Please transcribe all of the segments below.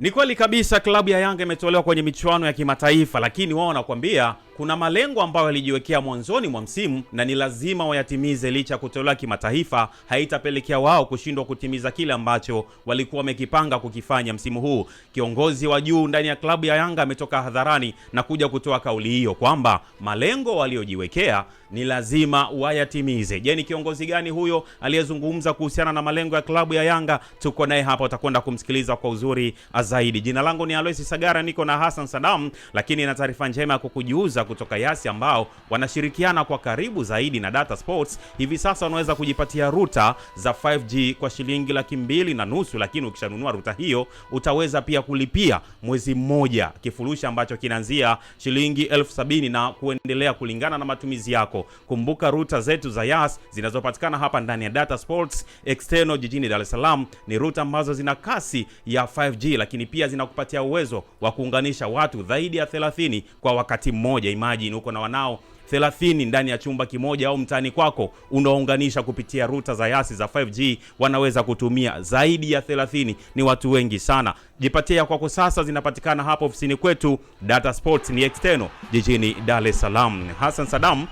Ni kweli kabisa, klabu ya Yanga imetolewa kwenye michuano ya kimataifa, lakini wao wanakuambia kuna malengo ambayo walijiwekea mwanzoni mwa msimu na ni lazima wayatimize. Licha kutolewa kimataifa, haitapelekea wao kushindwa kutimiza kile ambacho walikuwa wamekipanga kukifanya msimu huu. Kiongozi wa juu ndani ya klabu ya Yanga ametoka hadharani na kuja kutoa kauli hiyo kwamba malengo waliojiwekea ni lazima wayatimize. Je, ni kiongozi gani huyo aliyezungumza kuhusiana na malengo ya klabu ya Yanga? Tuko naye hapa, utakwenda kumsikiliza kwa uzuri zaidi. Jina langu ni Aloisi Sagara, niko na Hassan Sadam, lakini na taarifa njema ya kukujuza kutoka Yasi ambao wanashirikiana kwa karibu zaidi na Data Sports. Hivi sasa unaweza kujipatia ruta za 5G kwa shilingi 2,500, lakini ukishanunua ruta hiyo utaweza pia kulipia mwezi mmoja kifurushi ambacho kinaanzia shilingi 70,000 na kuendelea kulingana na matumizi yako. Kumbuka ruta zetu za Yas zinazopatikana hapa ndani ya Data Sports External jijini Dar es Salaam ni ruta ambazo zina kasi ya 5G, lakini pia zinakupatia uwezo wa kuunganisha watu zaidi ya 30 kwa wakati mmoja. Imagine uko na wanao 30 ndani ya chumba kimoja au mtani kwako, unaunganisha kupitia ruta za Yasi za 5G, wanaweza kutumia zaidi ya 30. Ni watu wengi sana. Jipatia kwako sasa, zinapatikana hapo ofisini kwetu. Data Sports ni External jijini Dar es Salaam. Hassan Sadam,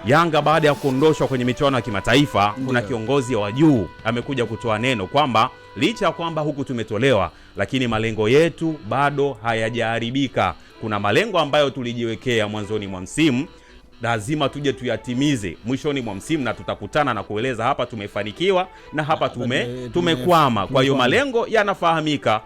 Yanga baada ya kuondoshwa kwenye michuano ya kimataifa, kuna kiongozi wa juu amekuja kutoa neno kwamba licha ya kwamba huku tumetolewa, lakini malengo yetu bado hayajaharibika. Kuna malengo ambayo tulijiwekea mwanzoni mwa msimu, lazima tuje tuyatimize mwishoni mwa msimu, na tutakutana na kueleza hapa tumefanikiwa na hapa tumekwama. Kwa hiyo malengo yanafahamika.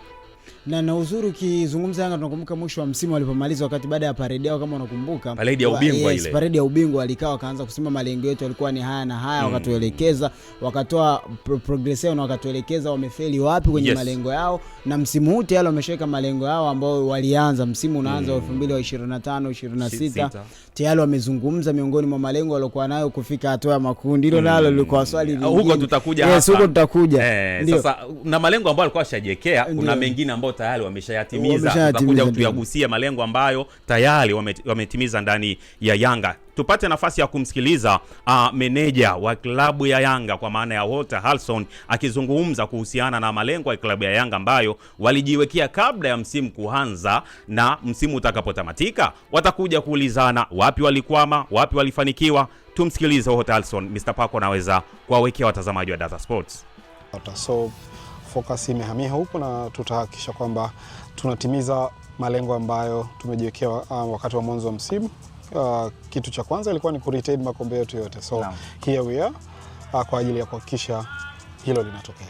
Na uzuri ukizungumza Yanga tunakumbuka mwisho wa msimu walipomaliza, wakati baada ya parade yao, kama unakumbuka parade ya ubingwa ile, parade ya ubingwa alikaa wakaanza kusema malengo yetu yalikuwa ni haya na haya, wakatuelekeza, wakatoa progression na wakatuelekeza wamefeli wapi kwenye malengo yao, na msimu huu tayari wameshaweka malengo yao ambao walianza msimu unaanza 2025-26 tayari wamezungumza miongoni mwa malengo waliokuwa nayo kufika hatua ya makundi. Hilo nalo lilikuwa swali lingine, huko tutakuja hapa. Huko tutakuja. Sasa na malengo ambayo walikuwa washajiwekea, kuna mengine ambao tayari wameshayatimiza. Tutakuja kuyagusia malengo ambayo tayari wametimiza ndani ya Yanga. Tupate nafasi ya kumsikiliza meneja wa klabu ya Yanga kwa maana ya Walter Harrison akizungumza kuhusiana na malengo ya klabu ya Yanga ambayo walijiwekea kabla ya msimu kuanza, na msimu utakapotamatika watakuja kuulizana wapi walikwama, wapi walifanikiwa. Tumsikilize Walter Harrison. Mr. Pako anaweza kuwawekea watazamaji wa Data Sports. So focus imehamia huko na tutahakikisha kwamba tunatimiza malengo ambayo tumejiwekea wakati wa mwanzo wa msimu. Kitu cha kwanza ilikuwa ni kuretain makombe yetu yote. So here we are kwa ajili ya kuhakikisha hilo linatokea.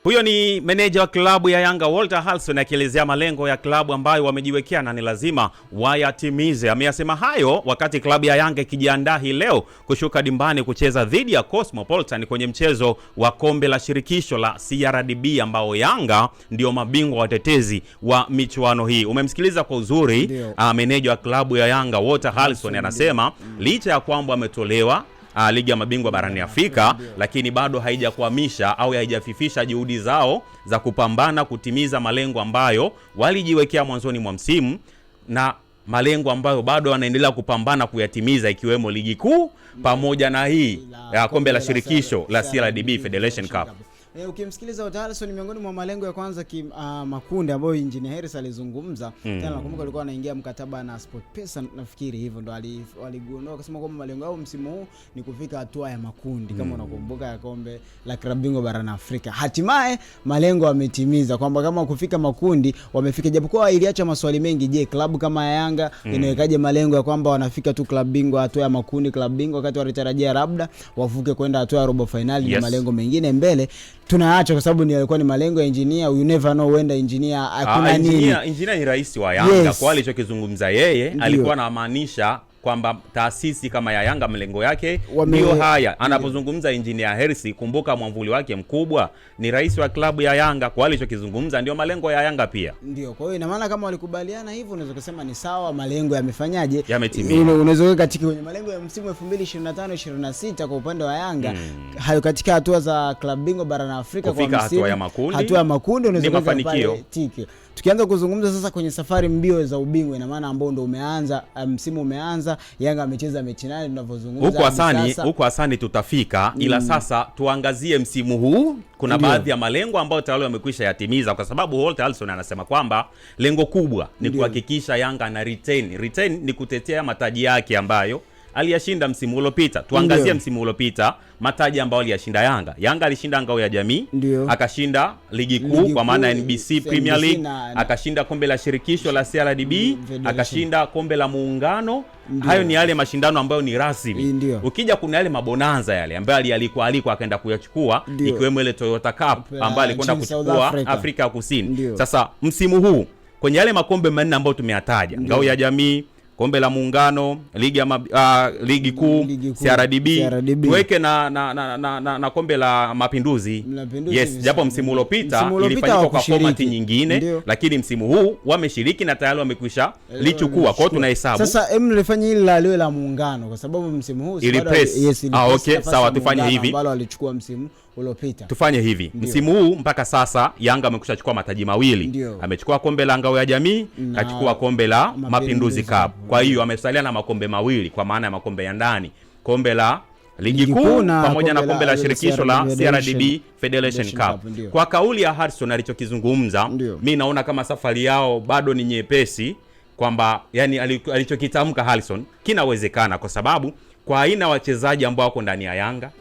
Huyo ni meneja wa klabu ya Yanga Walter Harrison akielezea malengo ya klabu ambayo wamejiwekea na ni lazima wayatimize. Ameyasema hayo wakati klabu ya Yanga ikijiandaa hii leo kushuka dimbani kucheza dhidi ya Cosmopolitan kwenye mchezo wa kombe la shirikisho la CRDB ambao Yanga ndio mabingwa watetezi wa michuano hii. Umemsikiliza kwa uzuri meneja wa klabu ya Yanga Walter Harrison anasema licha ya kwamba ametolewa ligi ya mabingwa barani Afrika, lakini bado haijakwamisha au haijafifisha juhudi zao za kupambana kutimiza malengo ambayo walijiwekea mwanzoni mwa msimu, na malengo ambayo bado wanaendelea kupambana kuyatimiza, ikiwemo ligi kuu pamoja na hii kombe la shirikisho la CRDB Federation Cup. Ukimsikiliza Walter Harrison, miongoni mwa malengo ya kwanza makundi ambayo Engineer Harris alizungumza, tena nakumbuka alikuwa anaingia mkataba na SportPesa, nafikiri hivyo ndo aligundua akasema kwamba malengo yao msimu huu ni kufika hatua ya makundi kama unakumbuka ya kombe la klabu bingwa barani Afrika. Hatimaye malengo wametimiza, kwamba kama kufika makundi wamefika, japokuwa iliacha maswali mengi. Je, klabu kama ya Yanga inawekaje malengo ya kwamba wanafika tu klabu bingwa hatua ya makundi, klabu bingwa, wakati walitarajia labda wavuke kwenda hatua ya robo finali na malengo mengine mbele tunaacha kwa sababu alikuwa ni malengo ya Engineer. You never know when the Engineer hakuna nini. Engineer ni rais wa Yanga. Kwa alichokizungumza yeye alikuwa anamaanisha kwamba taasisi kama ya Yanga malengo yake ndio haya. Anapozungumza Engineer Hersi, kumbuka mwamvuli wake mkubwa ni rais wa klabu ya Yanga. Kwa alichokizungumza ndio malengo ya Yanga pia. Ndio. Kwa hiyo ina maana kama walikubaliana hivyo, unaweza kusema ni sawa, malengo yamefanyaje? Yametimia. Unaweza kuweka katika kwenye malengo ya msimu 2025-26 kwa upande wa Yanga, hayo katika hatua za klabu bingwa barani Afrika kwa msimu, hatua ya makundi unaweza kuweka pale tiki. tukianza kuzungumza sasa kwenye safari mbio za ubingwa, ina maana ambao ndio umeanza, msimu umeanza, Yanga amecheza mechi 8 tunavyozungumza huko Hasani tutafika, ila sasa tuangazie msimu huu. Kuna baadhi ya malengo ambayo tayari wamekwisha yatimiza, kwa sababu Holt Allison anasema kwamba lengo kubwa ni kuhakikisha Yanga na retain ni kutetea mataji yake ambayo aliyashinda msimu uliopita. Tuangazie msimu uliopita mataji ambayo aliyashinda Yanga. Yanga alishinda ngao ya jamii, akashinda ligi kuu kwa maana NBC Premier League, akashinda kombe la shirikisho la CRDB, akashinda kombe la muungano. Hayo ni yale mashindano ambayo ni rasmi. Ukija kuna yale mabonanza yale ambayo alikuwa akaenda kuyachukua, ikiwemo ile Toyota Cup ambayo alikwenda kuchukua Afrika ya Kusini. Sasa msimu huu kwenye yale makombe 4 ambayo tumeyataja, ngao ya jamii, kombe la muungano, ligi kuu, CRDB, tuweke na kombe la mapinduzi. Yes, japo msimu uliopita ilifanyika kwa format nyingine, lakini msimu huu wameshiriki na tayari wamekwisha lichukua. Kwa hiyo tunahesabu. Sasa mlifanya hili la liwe la muungano kwa sababu msimu huu okay, sawa, tufanye hivi. Ambalo alichukua msimu uliopita. Tufanye hivi. Msimu huu mpaka sasa Yanga amekwisha chukua mataji mawili. Amechukua kombe la ngao ya jamii, kachukua kombe la mapinduzi cup. Kwa hiyo amesalia na makombe mawili kwa maana ya makombe ya ndani, kombe la ligi kuu pamoja na kombe la shirikisho la CRDB Federation Cup. Kwa kauli ya Harrison alichokizungumza, mimi naona kama safari yao bado ni nyepesi, kwamba yani alichokitamka Harrison kinawezekana kwa sababu kwa aina wachezaji ambao wako ndani ya Yanga,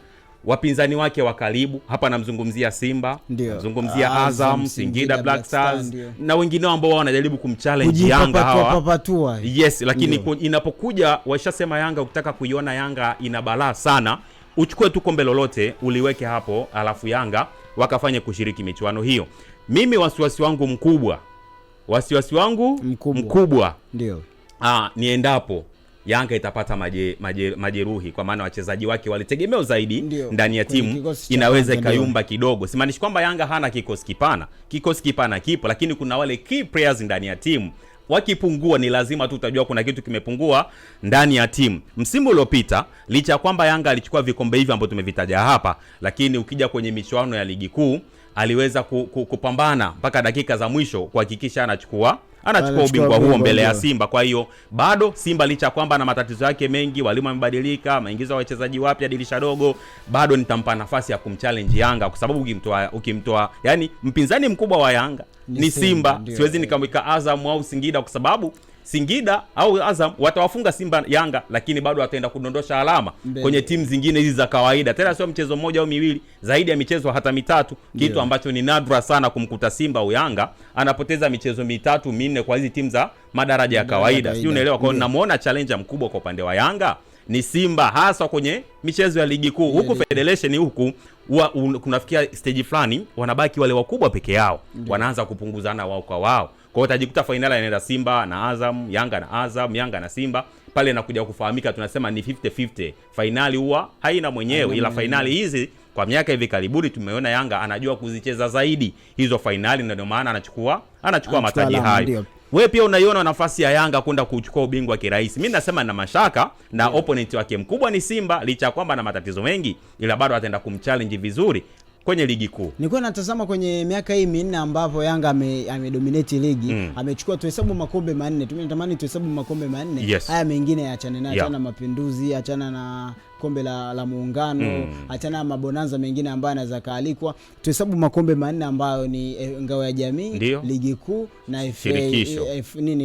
wapinzani wake wa karibu, hapa namzungumzia Simba, namzungumzia Azam, Singida Black Stars na wengineo ambao wanajaribu kumchallenge Yanga hawa. Yes, lakini inapokuja washasema Yanga, ukitaka kuiona Yanga ina balaa sana, uchukue tu kombe lolote uliweke hapo, alafu Yanga wakafanye kushiriki michuano hiyo. Mimi wasiwasi wangu mkubwa ndio niendapo Yanga itapata majeruhi, kwa maana wachezaji wake walitegemeo zaidi ndani ya timu, inaweza ikayumba kidogo. Simaanishi kwamba Yanga hana kikosi kipana. Kikosi kipana kipo, lakini kuna wale key players ndani ya timu. Wakipungua ni lazima tu utajua kuna kitu kimepungua ndani ya timu. Msimu uliopita licha kwamba Yanga alichukua vikombe hivi ambavyo tumevitaja hapa, lakini ukija kwenye michuano ya ligi kuu aliweza kupambana mpaka dakika za mwisho kuhakikisha anachukua ubingwa huo mbele ya Simba. Kwa hiyo bado Simba licha kwamba na matatizo yake mengi, walimu wamebadilika, maingiza wachezaji wapya, dirisha dogo, bado nitampa nafasi ya kumchallenge Yanga, kwa sababu ukimtoa yani mpinzani mkubwa wa Yanga ni Simba. Siwezi nikamweka Azam au Singida, kwa sababu Singida au Azam watawafunga Simba Yanga, lakini bado wataenda kudondosha alama kwenye timu zingine hizi za kawaida. Tena sio mchezo mmoja au miwili, zaidi ya michezo hata mitatu, kitu ambacho ni nadra sana kumkuta Simba au Yanga anapoteza michezo 3-4 kwa hizi timu za madaraja ya kawaida. Sio, unaelewa? Kwa hiyo ninamuona challenge mkubwa kwa upande wa Yanga ni Simba, hasa kwenye michezo ya ligi kuu. Huku Federation huku kunafikia stage fulani wanabaki wale wakubwa peke yao, wanaanza kupunguzana wao kwa wao. Kwa hiyo utajikuta finali inaenda Simba na Azam, Yanga na Azam, Yanga na Simba. Pale inakuja kufahamika, tunasema ni 50-50. Finali huwa haina mwenyewe, ila finali hizi kwa miaka hivi karibuni tumeona Yanga anajua kuzicheza zaidi hizo finali, na ndio maana anachukua mataji hayo. Wewe pia unaiona nafasi ya Yanga kwenda kuchukua ubingwa kirahisi? Mimi nasema na mashaka na opponent wake mkubwa ni Simba, licha kwamba na matatizo mengi, ila bado ataenda kumchallenge vizuri kwenye ligi kuu. Nilikuwa natazama kwenye miaka hii 4 ambapo Yanga amedominate ligi, amechukua tuhesabu makombe 4. Tumetamani tuhesabu makombe 4. Haya mengine yaachane nayo, achana mapinduzi, achana na kombe la muungano, achana na mabonanza mengine ambayo yanaweza kaalikwa. Tuhesabu makombe 4 ambayo ni ngao ya jamii, ligi kuu na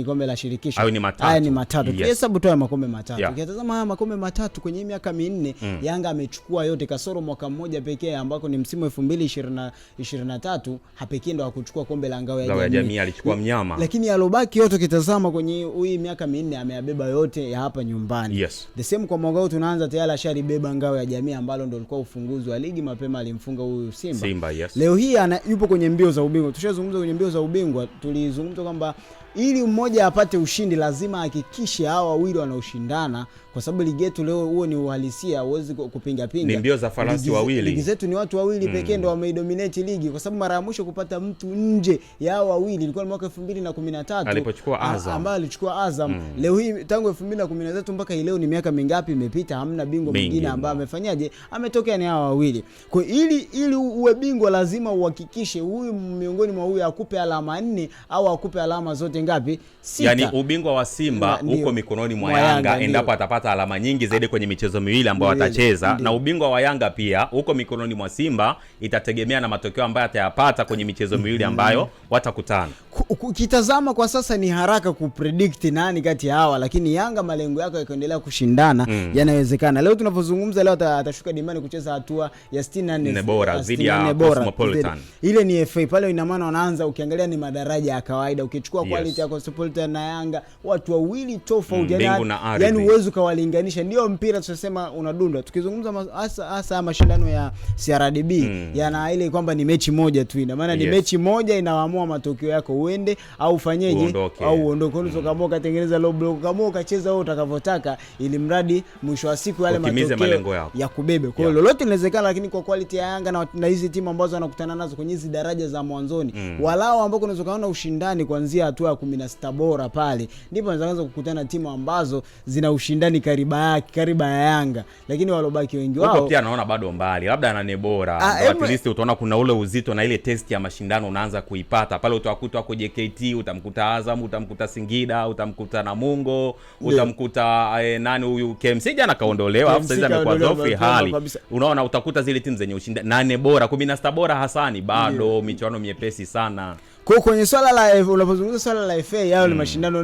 kombe la shirikisho. Haya ni matatu. Tuhesabu tu makombe matatu. Ukitazama haya makombe matatu kwenye miaka 4, Yanga amechukua yote kasoro mwaka mmoja pekee ambako ni msimu 2023 hapekee ndo akuchukua kombe la ngao ya jamii. Alichukua mnyama. Lakini alobaki yote kitazama kwenye hii miaka 4 ameyabeba yote ya hapa nyumbani. The same kwa mwaka huu tunaanza tayari asharibeba ngao ya jamii ambalo ndo ulikuwa ufunguzi wa ligi, mapema alimfunga huyu Simba. Leo hii yupo kwenye mbio za ubingwa. Tushazungumza kwenye mbio za ubingwa, tulizungumza kwamba ili mmoja apate ushindi lazima hakikishe hao wawili wanaoshindana, kwa sababu ligi yetu leo huo ni uhalisia, huwezi kupinga pinga. Ni mbio za farasi wawili. Ligi zetu ni watu wawili pekee ndio wameidominate ligi, kwa sababu mara ya mwisho kupata mtu nje ya hao wawili ilikuwa ni mwaka 2013 alipochukua Azam. Ambaye alichukua Azam. Leo hii tangu 2013 mpaka leo ni miaka mingapi imepita, hamna bingwa mwingine ambaye amefanyaje ametokea ni hao wawili. Kwa ili uwe bingwa lazima uhakikishe huyu miongoni mwa huyu akupe alama 4 au akupe alama zote ngapi? 6. Yani ubingwa wa Simba uko mikononi mwa Yanga endapo atapata alama nyingi zaidi kwenye michezo miwili ambayo atacheza, na ubingwa wa Yanga pia uko mikononi mwa Simba, itategemea na matokeo ambayo atayapata kwenye michezo miwili ambayo watakutana. Ukitazama kwa sasa ni haraka kupredict nani kati ya hawa, lakini Yanga malengo yake yakiendelea kushindana yanawezekana. Leo tunapozungumza leo atashuka dimani kucheza hatua ya 64 bora dhidi ya Cosmopolitan. Ile ni FA pale, ina maana wanaanza, ukiangalia ni madaraja ya kawaida, ukichukua quality ya Cosmopolitan na Yanga watu wawili tofauti, yani uwezo kawalinganisha. Ndio mpira tunasema unadunda. Tukizungumza hasa mashindano ya CRDB yana ile kwamba ni mechi moja tu, ina maana ni mechi moja inaamua matokeo yako, uende au fanyeje au uondoke. Unaweza kama ukatengeneza low block, kama ukacheza wewe utakavyotaka, ili mradi mwisho wa siku yale matokeo ya kubebe. Kwa hiyo lolote linawezekana, lakini kwa quality ya Yanga na hizi timu ambazo wanakutana nazo kwenye hizi daraja za mwanzoni, walao ambao unaweza kuona ushindani kuanzia hatua ya 16 bora pale, ndipo unaweza kukutana timu ambazo zina ushindani kariba ya Yanga, lakini walobaki wengi wao huko pia naona bado mbali, labda na 4 bora. At least utaona kuna ule uzito na ile test ya mashindano unaanza kuipata pale. Utakuta wako JKT, utamkuta Azam, utamkuta Singida, utamkuta Namungo, utamkuta nani huyu KMC jana kaondolewa, alafu sasa amekuwa dhofi hali. Unaona utakuta zile timu zenye ushindani 8 bora 16 bora hasani bado michuano miepesi sana. Kwa kwenye swala la unapozungumza swala la FA yao ni mashindano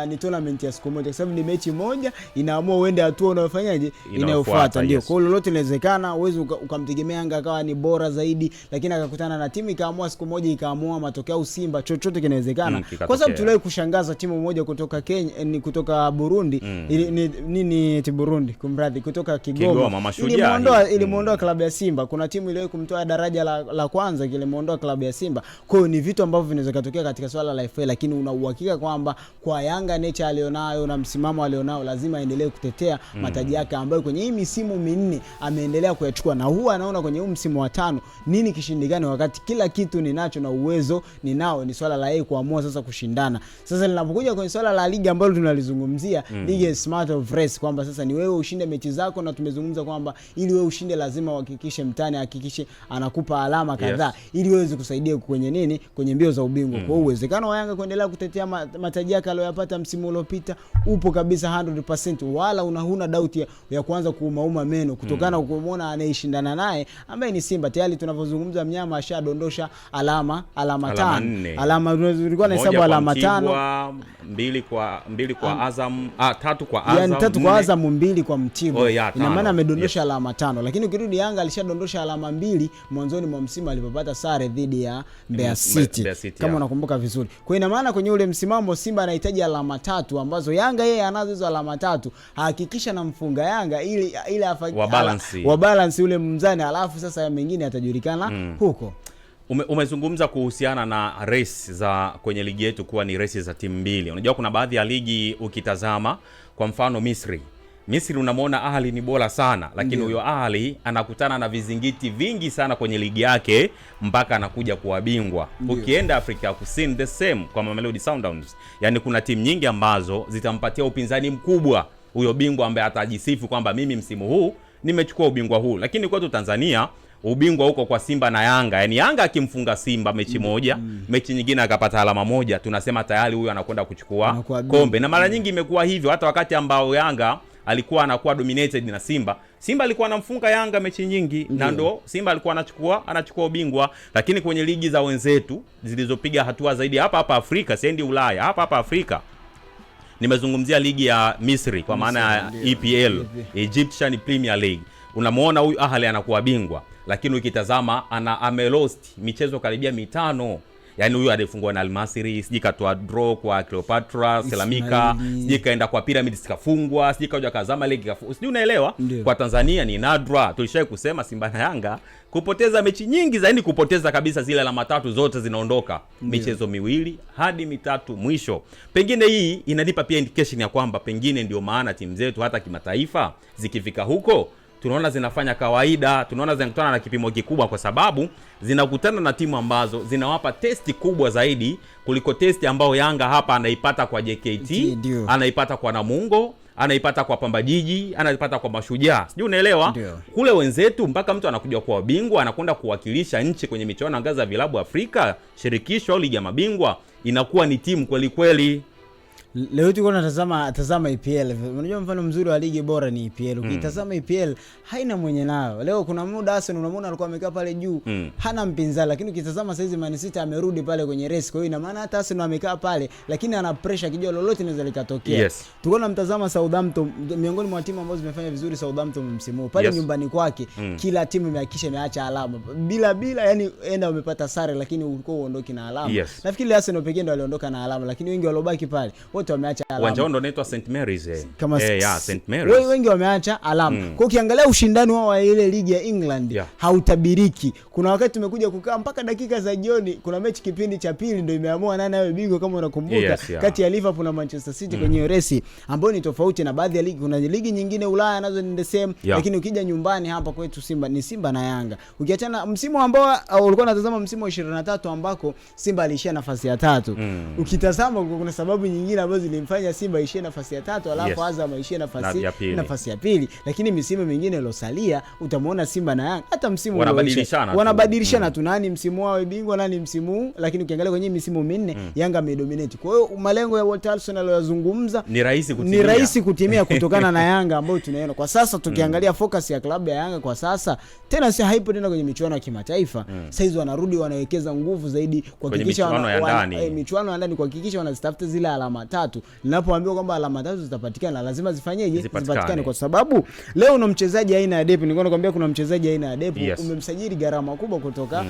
ni tournament ya siku moja, kwa sababu ni mechi moja inaamua uende hatua unayofanyaje inayofuata. Ndio kwa lolote inawezekana. Uwezo ukamtegemea Yanga akawa ni bora zaidi, lakini akakutana na timu ikaamua siku moja ikaamua matokeo, au Simba, chochote kinawezekana. Kwa sababu tuliwahi kushangaza timu moja kutoka Kenya, ni kutoka Burundi, nini Burundi kumradhi, kutoka Kigoma ilimuondoa klabu ya Simba. Kuna timu iliwahi kumtoa daraja la kwanza kile muondoa klabu ya Simba. Kwa ni vitu ambavyo vinaweza kutokea katika swala la FA, lakini una uhakika kwamba kwa Yanga nature alionayo na msimamo alionao lazima aendelee kutetea mataji yake ambayo kwenye hii misimu minne ameendelea kuyachukua, na huwa anaona kwenye huu msimu wa 5 nini kishindikane, wakati kila kitu ninacho na uwezo ninao. Ni swala la yeye kuamua sasa kushindana. Sasa linapokuja kwenye swala la ligi ambalo tunalizungumzia, ligi is smart of race, kwamba sasa ni wewe ushinde mechi zako, na tumezungumza kwamba ili wewe ushinde lazima uhakikishe mtani hakikishe anakupa alama kadhaa ili uweze kusaidia kwenye mbio za ubingwa. Kwa uwezekano wa Yanga kuendelea kutetea mataji yake aliyopata msimu uliopita upo kabisa 100%, wala huna doubt ya kuanza kuumauma meno kutokana na kumuona anayeshindana naye ambaye ni Simba. Tayari tunavyozungumza mnyama ashadondosha alama 5. Alama tulikuwa na hesabu alama 5, 2 kwa Azam, 3 kwa Azam, yani 3 kwa Azam, 2 kwa Mtibwa. Ina maana amedondosha alama 5, lakini ukirudi Yanga alishadondosha alama 2 mwanzoni mwa msimu alipopata sare dhidi ya Mbeya City kama unakumbuka vizuri. Kwa ina maana kwenye ule msimamo Simba anahitaji alama 3 ambazo Yanga yeye anazo hizo alama 3, hakikisha na mfunga Yanga ili wa balance ule mzani, alafu sasa mengine yatajulikana huko. Umezungumza kuhusiana na race za kwenye ligi yetu kuwa ni race za timu mbili. Unajua kuna baadhi ya ligi ukitazama, kwa mfano Misri unamwona Ahli ni bora sana, lakini huyo Ahli anakutana na vizingiti vingi sana kwenye ligi yake mpaka anakuja kuwa bingwa. Ukienda Afrika Kusini the same kwa Mamelodi Sundowns. Yani kuna timu nyingi ambazo zitampatia upinzani mkubwa huyo bingwa ambaye atajisifu kwamba mimi msimu huu nimechukua ubingwa huu. Lakini kwetu Tanzania ubingwa huko kwa Simba na Yanga. Yani Yanga akimfunga Simba mechi moja, mechi nyingine akapata alama moja, tunasema tayari huyo anakwenda kuchukua kombe. Na mara nyingi imekuwa hivyo, hata wakati ambao Yanga alikuwa anakuwa dominated na Simba alikuwa anamfunga Yanga mechi nyingi, na ndo Simba alikuwa anachukua ubingwa. Lakini kwenye ligi za wenzetu zilizopiga hatua zaidi hapa Afrika, siendi Ulaya, hapa Afrika, nimezungumzia ligi ya Misri kwa maana ya EPL, Egyptian Premier League. Unamuona huyu Ahli anakuwa bingwa, lakini ukitazama amelost michezo karibia 5. Yaani huyu alifungwa na Al-Masry, siji katoa draw kwa Cleopatra, Selamika, siji kaenda kwa Pyramids kafungwa, siji kaja kazama ligi kafungwa. Siji unaelewa? Kwa Tanzania ni nadra. Tulishai kusema Simba na Yanga kupoteza mechi nyingi zaidi, kupoteza kabisa zile alama 3 zote zinaondoka. Michezo 2 hadi 3 mwisho. Pengine hii inanipa pia indication ya kwamba pengine ndio maana timu zetu hata kimataifa zikifika huko tunaona zinafanya kawaida, tunaona zinakutana na kipimo kikubwa, kwa sababu zinakutana na timu ambazo zinawapa testi kubwa zaidi kuliko testi ambao Yanga hapa anaipata kwa JKT, anaipata kwa Namungo, anaipata kwa Pamba Jiji, anaipata kwa Mashujaa. Sijui unaelewa? Kule wenzetu mpaka mtu anakuja kuwa bingwa, anakwenda kuwakilisha nchi kwenye michuano ngazi ya vilabu Afrika, shirikisho au ligi ya mabingwa, inakuwa ni timu kweli kweli. Leo tuko tazama EPL. Unajua mfano mzuri wa ligi bora ni EPL. Ukitazama EPL haina mwenye nayo. Leo kuna muda Arsenal unamwona alikuwa amekaa pale juu, hana mpinzani, lakini ukitazama saizi Man City amerudi pale kwenye race. Kwa hiyo ina maana hata Arsenal amekaa pale lakini ana pressure, kijua lolote linaweza likatokea. Tuko na mtazama Southampton, miongoni mwa timu ambazo zimefanya vizuri Southampton msimu pale nyumbani kwake. Kila timu imehakikisha imeacha alama. Bila yani enda umepata sare lakini ulikuwa uondoki na alama. Nafikiri Arsenal pekee ndio aliondoka na alama, lakini wengi waliobaki pale wote wameacha alama. Uwanja ndo unaitwa St Mary's St Mary's. Wengi wameacha alama. Kwa ukiangalia ushindani wao wa ile ligi ya England hautabiriki. Kuna wakati tumekuja kukaa mpaka dakika za jioni, kuna mechi kipindi cha pili ndio imeamua nani awe bingwa kama unakumbuka, kati ya Liverpool na Manchester City kwenye race ambayo ni tofauti na baadhi ya ligi. Kuna ligi nyingine Ulaya nazo ni the same, lakini ukija nyumbani hapa kwetu Simba na Yanga. Ukiachana msimu ambao ulikuwa unatazama msimu wa 23 ambako Simba alishia nafasi ya 3. Ukitazama kuna sababu nyingine ambazo zilimfanya Simba ishie nafasi ya 3 alafu Azam ishie nafasi ya pili. Lakini misimu mingine ilosalia utamuona Simba na Yanga hata msimu wanabadilishana tu nani msimu wao bingwa nani msimu, lakini ukiangalia kwenye misimu minne Yanga amedominate. Kwa hiyo malengo ya Walter Alson aliyozungumza ni rahisi kutimia kutokana na Yanga ambayo tunaiona kwa sasa. Tukiangalia focus ya klabu ya Yanga kwa sasa tena si haipo tena kwenye michuano ya kimataifa. Saizi wanarudi wanawekeza nguvu zaidi kuhakikisha michuano ya ndani kuhakikisha wanazitafuta zile alama 3. Ninapoambiwa kwamba alama 3 zitapatikana lazima zipatikane, kwa sababu leo una mchezaji aina ya Depu. Nilikuwa nakwambia kuna mchezaji aina ya Depu umemsajili gharama kubwa kutoka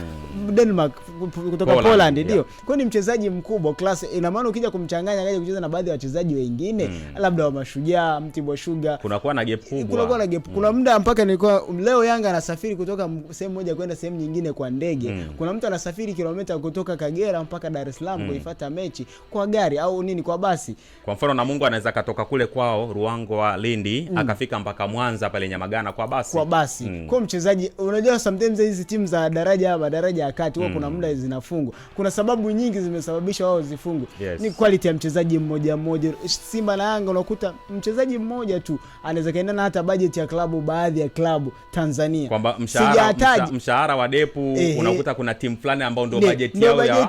Denmark, kutoka Poland, ndio. Kwa ni mchezaji mkubwa class. Ina maana ukija kumchanganya akaja kucheza na baadhi ya wachezaji wengine labda wa Mashujaa, Mtibwa Sugar, kunakuwa na gap kubwa. Kuna muda mpaka nilikuwa leo Yanga anasafiri kutoka sehemu moja kwenda sehemu nyingine kwa ndege. Kuna mtu anasafiri kilomita kutoka Kagera mpaka Dar es Salaam kuifuata mechi kwa gari au nini, kwa basi. Kwa mfano Namungo anaweza katoka kule kwao Ruangwa wa Lindi akafika mpaka Mwanza pale Nyamagana kwa basi. Kwa mchezaji unajua sometimes hizi timu za daraja ya kati huwa kuna muda zinafungwa. Kuna sababu nyingi zimesababisha wao zifungwe. Ni quality ya mchezaji mmoja. Simba na Yanga unakuta mchezaji mmoja tu anaweza kaendana hata budget ya klabu, baadhi ya klabu Tanzania. Kwamba mshahara wa Depu unakuta kuna timu fulani ambao ndio budget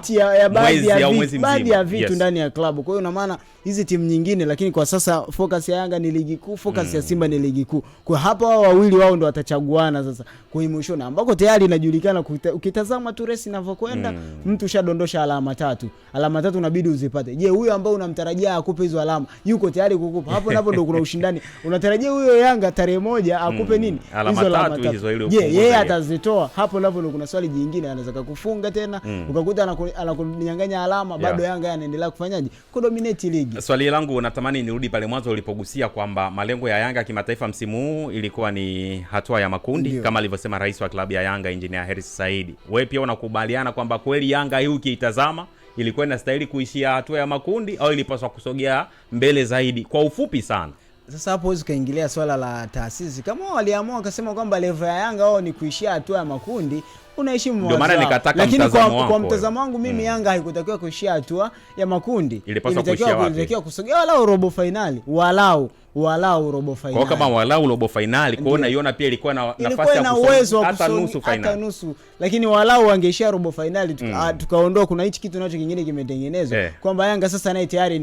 yao ya baadhi ya vitu ndani ya klabu. Kwa hiyo una maana hizi timu nyingine, lakini kwa sasa focus ya Yanga ni ligi kuu, focus ya Simba ni ligi kuu. Kwa hapa wao wawili wao ndo watachaguana sasa kwa mwishoni ambako tayari inajulikana. Ukitazama tu race inavyokwenda, mtu shadondosha alama 3 unabidi uzipate. Je, huyo ambao unamtarajia akupe hizo alama yuko tayari kukupa? Hapo ndo kuna ushindani. Unatarajia huyo Yanga tarehe moja akupe nini hizo alama 3? Je, yeye atazitoa? Hapo ndo kuna swali jingine, anaweza kukufunga tena ukakuta anakunyang'anya alama, bado Yanga anaendelea kufanyaje kudominate ligi. Swali langu natamani nirudi pale mwanzo ulipogusia kwamba malengo ya Yanga kimataifa msimu huu ilikuwa ni hatua ya makundi. Kama alivyosema rais wa klabu ya Yanga Engineer Hersi Said. Wewe pia unakubaliana kwamba kweli Yanga hii ukiitazama ilikuwa inastahili kuishia hatua ya makundi au ilipaswa kusogea mbele zaidi? Kwa ufupi sana. Sasa hapo huwezi kaingilia swala la taasisi. Kama waliamua wakasema kwamba level ya Yanga wao ni kuishia hatua ya makundi, unaheshimu mwanzo. Ndio maana nikataka lakini kwa mtazamo wangu mimi Yanga haikutakiwa kuishia hatua ya makundi. Ilitakiwa kusogea walau robo finali, walau robo finali. Kwa kama walau robo finali, kuona iona pia ilikuwa na nafasi ya kusogea hata nusu finali. Hata nusu. Lakini walau wangeishia robo finali tukaondoa kuna hichi kitu nacho kingine kimetengenezwa kwamba Yanga sasa naye tayari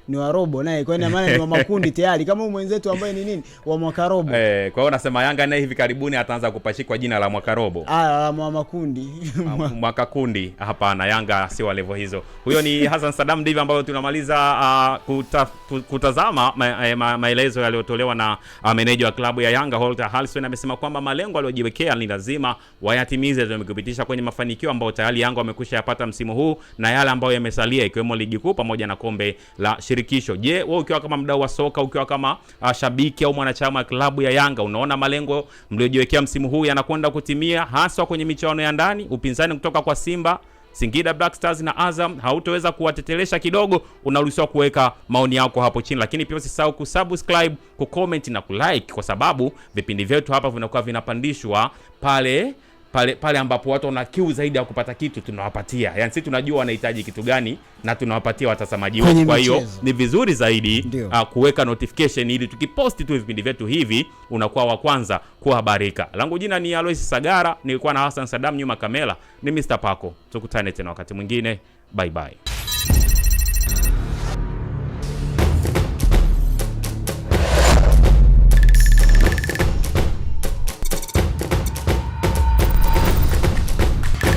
ni wa robo naye, kwa hiyo maana ni wa makundi tayari kama mwenzetu ambaye ni nini wa mwaka robo. Kwa hiyo unasema Yanga naye hivi karibuni ataanza kupachikwa jina la mwaka robo. La makundi. Mwaka kundi. Hapana, Yanga si wa level hizo. Huyo ni Hassan Saddam. Ndivyo ambavyo tunamaliza kutazama maelezo yaliyotolewa na meneja wa klabu ya Yanga Holter Halson. Amesema kwamba malengo aliyojiwekea ni lazima wayatimize, tumekupitisha kwenye mafanikio ambayo tayari Yanga wamekwisha yapata msimu huu na yale ambayo yamesalia ikiwemo ligi kuu pamoja na kombe la shirikisho. Je, wewe ukiwa kama mdau wa soka, ukiwa kama shabiki au mwanachama wa klabu ya Yanga, unaona malengo mliojiwekea msimu huu yanakwenda kutimia, hasa kwenye michuano ya ndani? Upinzani kutoka kwa Simba, Singida Black Stars na Azam hautoweza kuwatetelesha kidogo? Unaruhusiwa kuweka maoni yako hapo chini, lakini pia usisahau kusubscribe, kucomment na kulike, kwa sababu vipindi vyetu hapa vinakuwa vinapandishwa pale ambapo watu wana kiu zaidi ya kupata kitu tunawapatia. Yaani sisi tunajua wanahitaji kitu gani na tunawapatia watazamaji wetu. Kwa hiyo ni vizuri zaidi kuweka notification ili tukiposti tu vipindi vyetu hivi unakuwa wa kwanza kuhabarika. Langu jina ni Alois Sagara, nilikuwa na Hassan Saddam nyuma kamera. Ni Mr. Pako. Tukutane tena wakati mwingine. Bye bye.